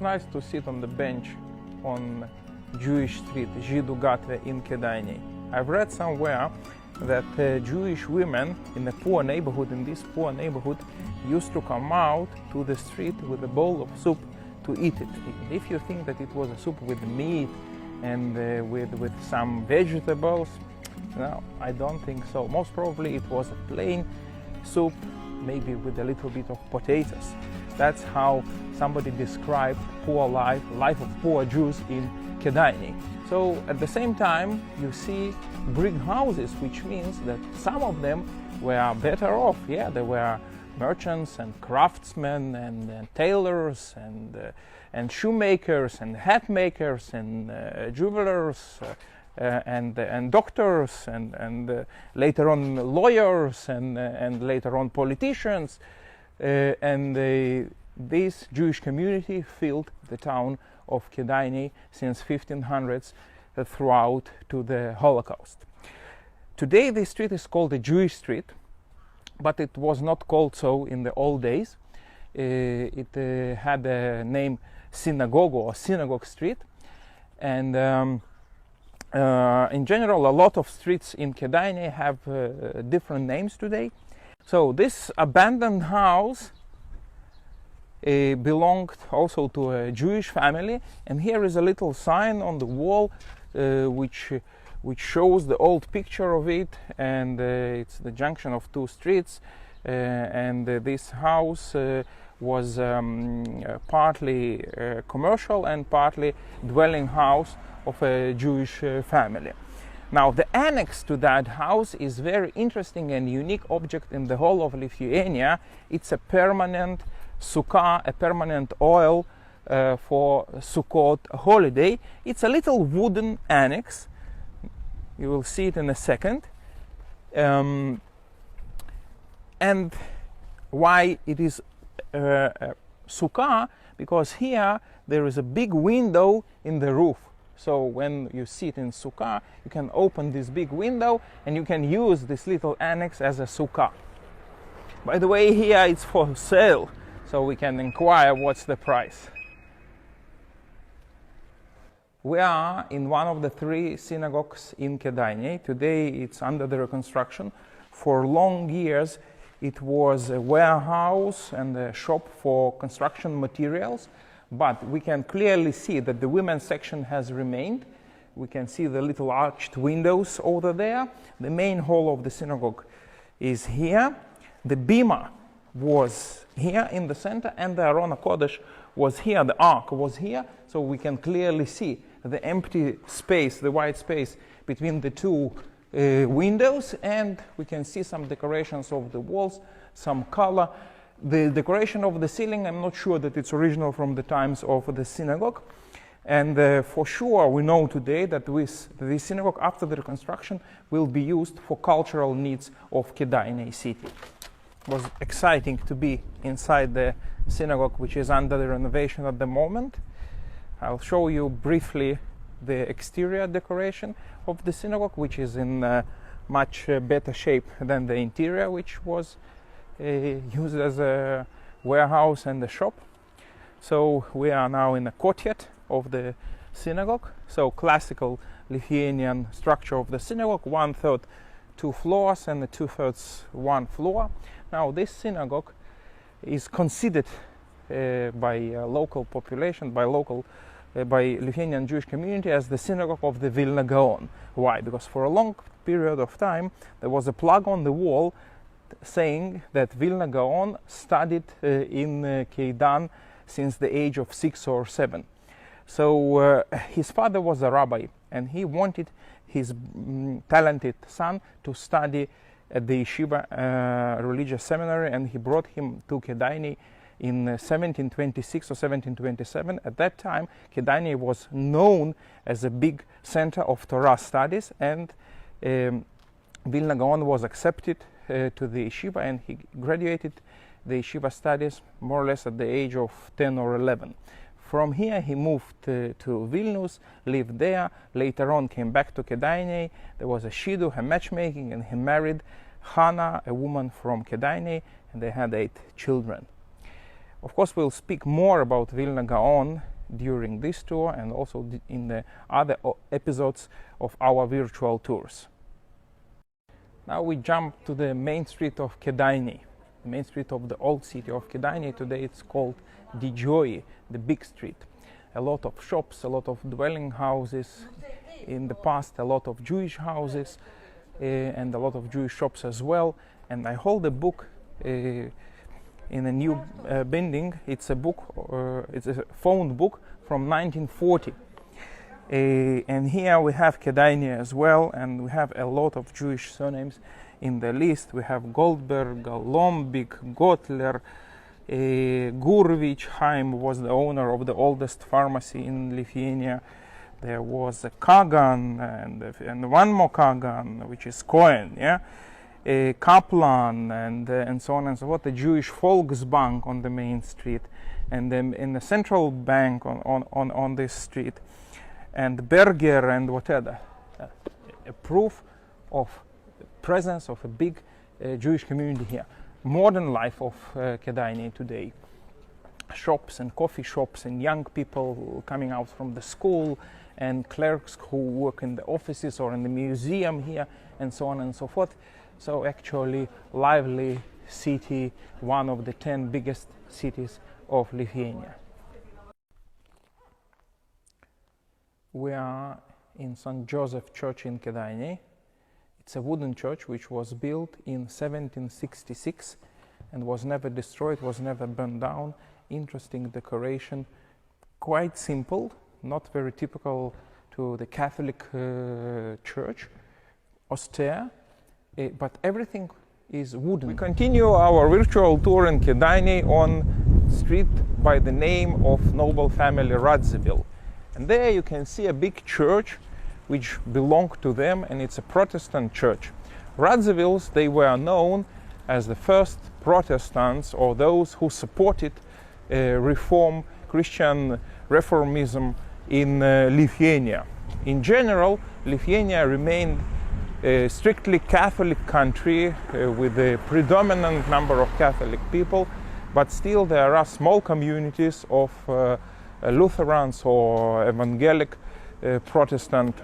nice to sit on the bench on Jewish street, Židu gatvė in Kėdainiai. I've read somewhere that Jewish women in a poor neighborhood, used to come out to the street with a bowl of soup to eat it. If you think that it was a soup with meat and with some vegetables, no, I don't think so. Most probably it was a plain soup, maybe with a little bit of potatoes. That's how somebody described poor life of poor Jews in Kėdainiai. So at the same time, you see brick houses, which means that some of them were better off. Yeah, there were merchants and craftsmen and tailors and shoemakers and hat makers and jewelers and doctors and later on lawyers and later on politicians. This Jewish community filled the town of Kėdainiai since 1500s throughout to the Holocaust. Today this street is called the Jewish street, but it was not called so in the old days. It had the name Synagogue or Synagogue Street, and in general a lot of streets in Kėdainiai have different names today. So this abandoned house belonged also to a Jewish family, and here is a little sign on the wall which shows the old picture of it, and it's the junction of two streets, and this house was partly commercial and partly dwelling house of a Jewish family. Now the annex to that house is very interesting and unique object in the whole of Lithuania. It's a permanent sukkah, a permanent oil for Sukkot holiday. It's a little wooden annex. You will see it in a second. And why it is sukkah? Because here there is a big window in the roof. So when you sit in sukkah, you can open this big window and you can use this little annex as a sukkah. By the way, here it's for sale, so we can inquire what's the price. We are in one of the three synagogues in Kėdainiai. Today it's under the reconstruction. For long years it was a warehouse and a shop for construction materials, but we can clearly see that the women's section has remained. We can see the little arched windows over there. The main hall of the synagogue is here. The bima was here in the center, and the Aron HaKodesh was here, the ark was here, so we can clearly see the empty space, the white space between the two windows, and we can see some decorations of the walls, some color. The decoration of the ceiling, I'm not sure that it's original from the times of the synagogue, and for sure we know today that the synagogue after the reconstruction will be used for cultural needs of Kėdainiai city. It was exciting to be inside the synagogue, which is under the renovation at the moment. I'll show you briefly the exterior decoration of the synagogue, which is in much better shape than the interior, which was used as a warehouse and a shop. So we are now in the courtyard of the synagogue. So classical Lithuanian structure of the synagogue, 1/3 2 floors and 2/3 1 floor. Now this synagogue is considered by local population, by Lithuanian Jewish community as the synagogue of the Vilna Gaon. Why? Because for a long period of time there was a plug on the wall saying that Vilna Gaon studied in Keidan since the age of 6 or 7. So his father was a rabbi, and he wanted his talented son to study at the yeshiva religious seminary, and he brought him to Kėdainiai in 1726 or 1727. At that time, Kėdainiai was known as a big center of Torah studies, and Vilna Gaon was accepted to the yeshiva, and he graduated the yeshiva studies more or less at the age of 10 or 11. From here he moved to Vilnius, lived there, later on came back to Kėdainiai. There was a shidduch, a matchmaking, and he married Hannah, a woman from Kėdainiai, and they had 8 children. Of course, we'll speak more about Vilna Gaon during this tour and also in the other episodes of our virtual tours. Now we jump to the main street of Kėdainiai, the main street of the old city of Kėdainiai. Today it's called Didžioji, the big street. A lot of shops, a lot of dwelling houses. In the past, a lot of Jewish houses and a lot of Jewish shops as well. And I hold a book in a new binding. It's a book, it's a phone book from 1940. And here we have Kėdainiai as well, and we have a lot of Jewish surnames in the list. We have Goldberg, Lombik, Gotler, Gurvich. Chaim was the owner of the oldest pharmacy in Lithuania. There was a Kagan and one more Kagan, which is Cohen, yeah, Kaplan, and so on and so forth. The Jewish Volksbank on the main street, and then in the central bank on this street, and Berger and whatever. A proof of the presence of a big Jewish community here. Modern life of Kėdainiai today. Shops and coffee shops and young people coming out from the school and clerks who work in the offices or in the museum here and so on and so forth. So actually lively city, one of the 10 biggest cities of Lithuania. We are in St. Joseph Church in Kėdainiai. It's a wooden church which was built in 1766 and was never destroyed, was never burned down. Interesting decoration, quite simple, not very typical to the Catholic church, austere, but everything is wooden. We continue our virtual tour in Kėdainiai on street by the name of noble family Radzivill. And there you can see a big church which belonged to them, and it's a Protestant church. Radzivills, they were known as the first Protestants, or those who supported Christian reformism in Lithuania. In general, Lithuania remained a strictly Catholic country with a predominant number of Catholic people, but still there are small communities of Lutherans or Evangelic Protestant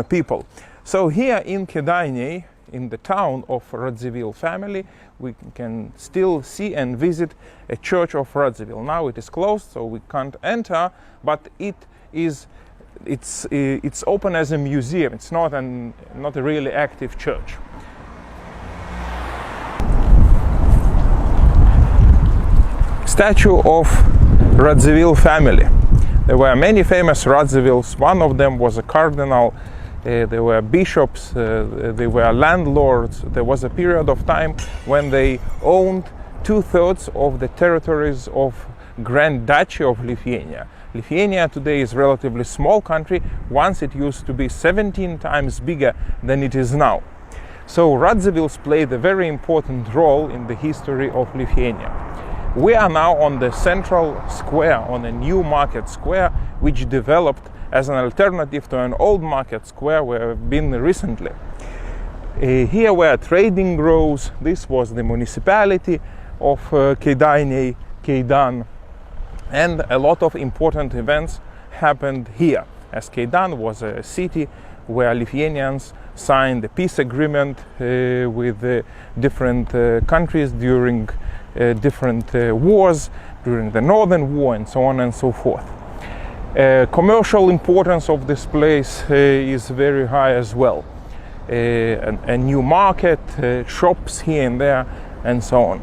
people. So here in Kėdainiai, in the town of Radzivill family, we can still see and visit a church of Radzivill. Now it is closed, so we can't enter, but it's open as a museum. It's not a really active church. Statue of Radzivill family. There were many famous Radzivills. One of them was a cardinal. There were bishops, they were landlords. There was a period of time when they owned 2/3 of the territories of Grand Duchy of Lithuania. Lithuania today is a relatively small country. Once it used to be 17 times bigger than it is now. So Radzivills played a very important role in the history of Lithuania. We are now on the central square, on a new market square, which developed as an alternative to an old market square where we've been recently. Here were trading rows. This was the municipality of Kėdainiai, Kėdan, and a lot of important events happened here, as Kėdan was a city where Lithuanians signed a peace agreement with different countries during different wars, during the Northern War and so on and so forth. Commercial importance of this place is very high as well. A new market, shops here and there, and so on.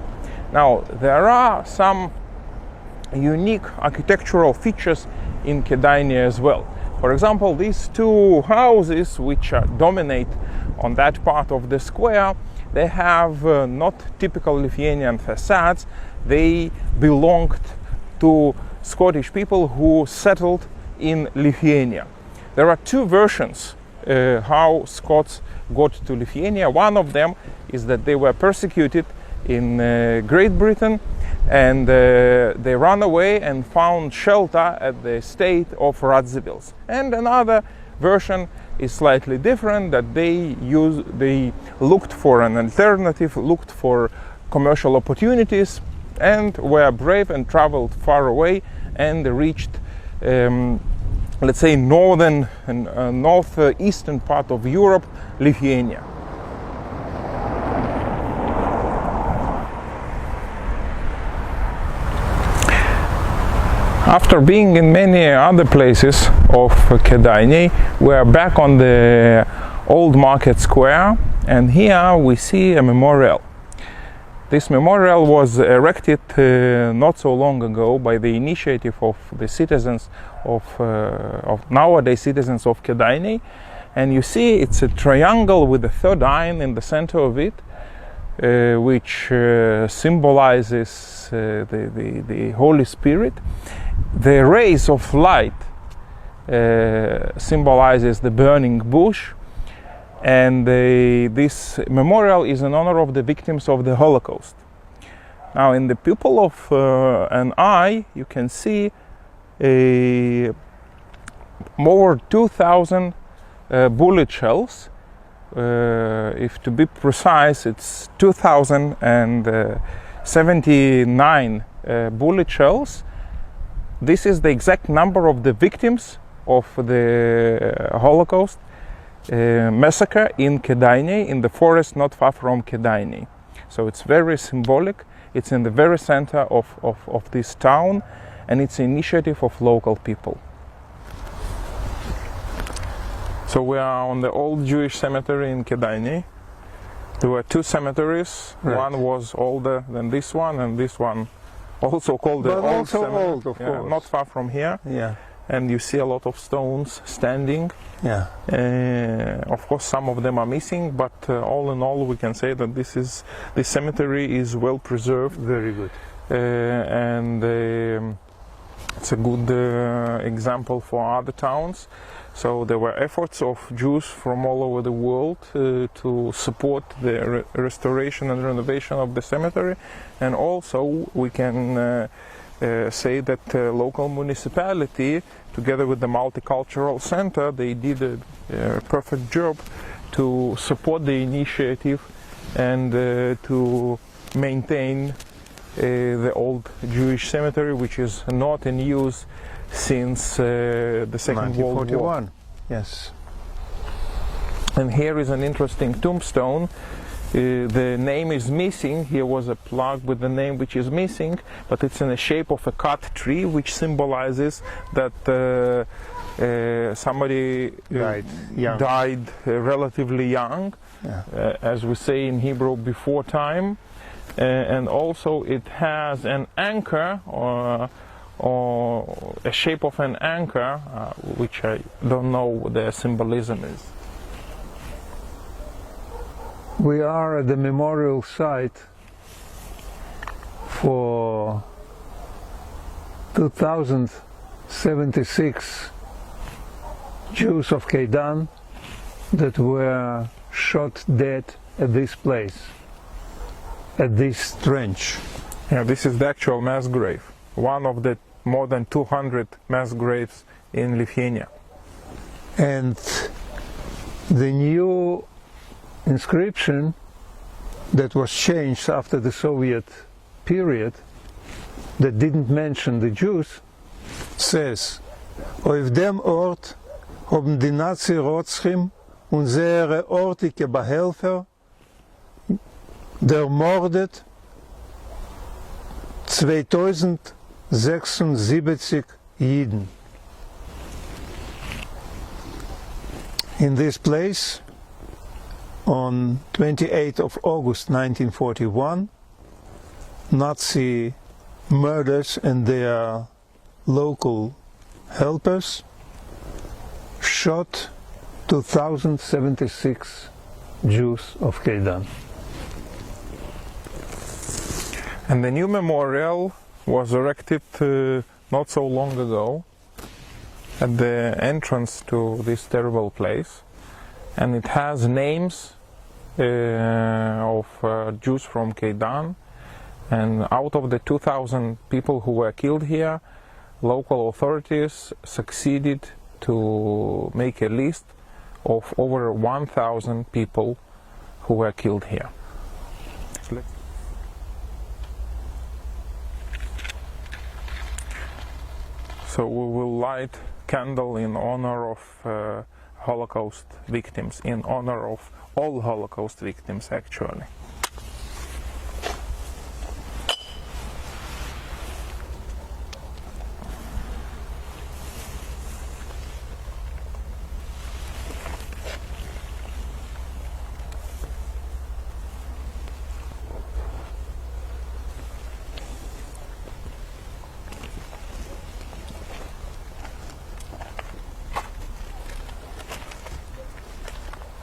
Now, there are some unique architectural features in Kėdainiai as well. For example, these two houses which dominate on that part of the square, they have not typical Lithuanian facades. They belonged to Scottish people who settled in Lithuania. There are two versions how Scots got to Lithuania. One of them is that they were persecuted in Great Britain, and they ran away and found shelter at the estate of Radzivills. And another version is slightly different, that they looked for an alternative, looked for commercial opportunities, and were brave and traveled far away and reached let's say, northern and northeastern part of Europe, Lithuania. After being in many other places of Kėdainiai, we are back on the old market square, and here we see a memorial. This memorial was erected not so long ago by the initiative of the citizens of nowadays citizens of Kėdainiai, and you see it's a triangle with a third eye in the center of it, which symbolizes the Holy Spirit. The rays of light symbolizes the burning bush, and this memorial is in honor of the victims of the Holocaust. Now, in the pupil of an eye, you can see over 2,000 bullet shells. If to be precise, it's 2,079 bullet shells. This is the exact number of the victims of the Holocaust massacre in Kėdainiai, in the forest not far from Kėdainiai. So it's very symbolic. It's in the very center of this town, and it's an initiative of local people. So we are on the old Jewish cemetery in Kėdainiai. There were two cemeteries. Right. One was older than this one, and this one also called the old cemetery. Old, of course. Not far from here. Yeah. And you see a lot of stones standing. Yeah. Of course, some of them are missing, but all in all, we can say that this cemetery is well preserved. Very good. And it's a good example for other towns. So there were efforts of Jews from all over the world to support the restoration and renovation of the cemetery, and also we can say that the local municipality, together with the multicultural center, they did a perfect job to support the initiative and to maintain the old Jewish cemetery, which is not in use since the Second World War. Yes. And here is an interesting tombstone. The name is missing. Here was a plaque with the name which is missing, but it's in the shape of a cut tree, which symbolizes that somebody died relatively young, as we say in Hebrew, before time. And also it has an anchor, or a shape of an anchor, which I don't know what the symbolism is. We are at the memorial site for 2,076 Jews of Kėdainiai that were shot dead at this place, at this trench. Yeah, this is the actual mass grave, one of the more than 200 mass graves in Lithuania. And the new inscription that was changed after the Soviet period, that didn't mention the Jews, says: "Auf dem Ort haben die Nazi-Rotzchim unsere ortige Behelfer ermordet 2076 Jiden." In this place, on 28th of August 1941, Nazi murderers and their local helpers shot 2,076 Jews of Kėdainiai. And the new memorial was erected not so long ago at the entrance to this terrible place, and it has names of Jews from Kėdainiai, and out of the 2,000 people who were killed here, local authorities succeeded to make a list of over 1,000 people who were killed here. So we will light candle in honor of Holocaust victims, in honor of all Holocaust victims actually.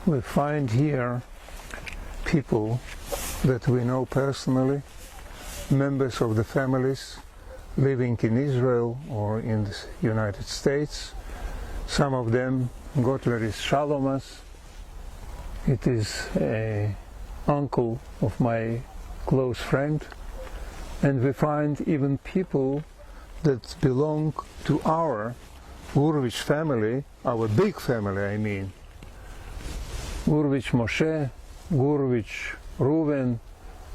We find here people that we know personally, members of the families living in Israel or in the United States. Some of them got very shalomas. It is an uncle of my close friend, and we find even people that belong to our Gurevich family, our big family I mean. Gurevich Moshe, Gurevich Reuven,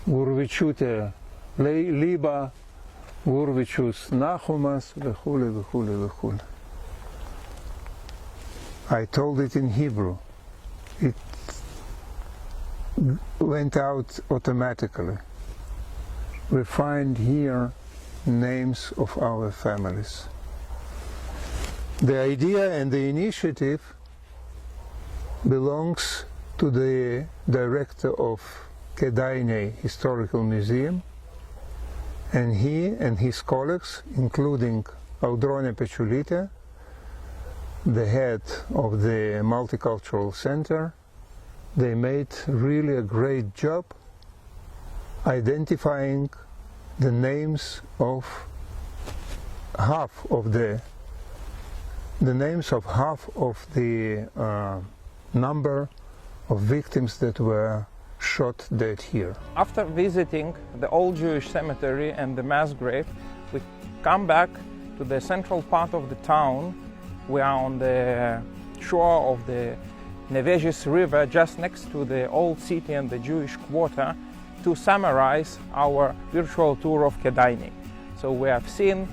Gurevichute Liba, Gurevichus Nachumas, וכולי וכולי וכולי. I told it in Hebrew. It went out automatically. We find here names of our families. The idea and the initiative belongs to the director of Kedainei Historical Museum, and he and his colleagues, including Audrone Peciulita, the head of the Multicultural Center, they made really a great job identifying the names of half of the number of victims that were shot dead here. After visiting the old Jewish cemetery and the mass grave, we come back to the central part of the town. We are on the shore of the Nevezhis River, just next to the old city and the Jewish quarter, to summarize our virtual tour of Kedainei. So we have seen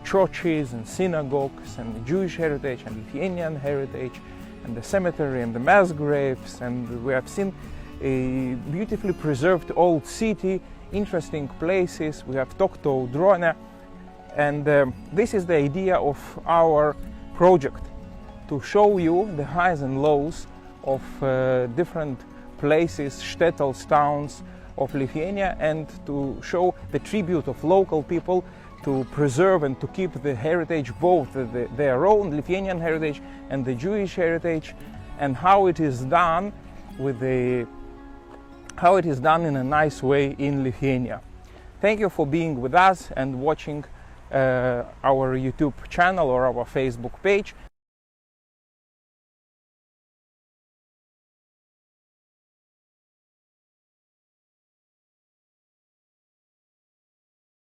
churches and synagogues and the Jewish heritage and Lithuanian heritage and the cemetery and the mass graves, and we have seen a beautifully preserved old city, interesting places. We have talked to Audrone, and this is the idea of our project, to show you the highs and lows of different places, shtetls, towns of Lithuania, and to show the tribute of local people to preserve and to keep the heritage, both their own Lithuanian heritage and the Jewish heritage, and how it is done in a nice way in Lithuania. Thank you for being with us and watching our YouTube channel or our Facebook page.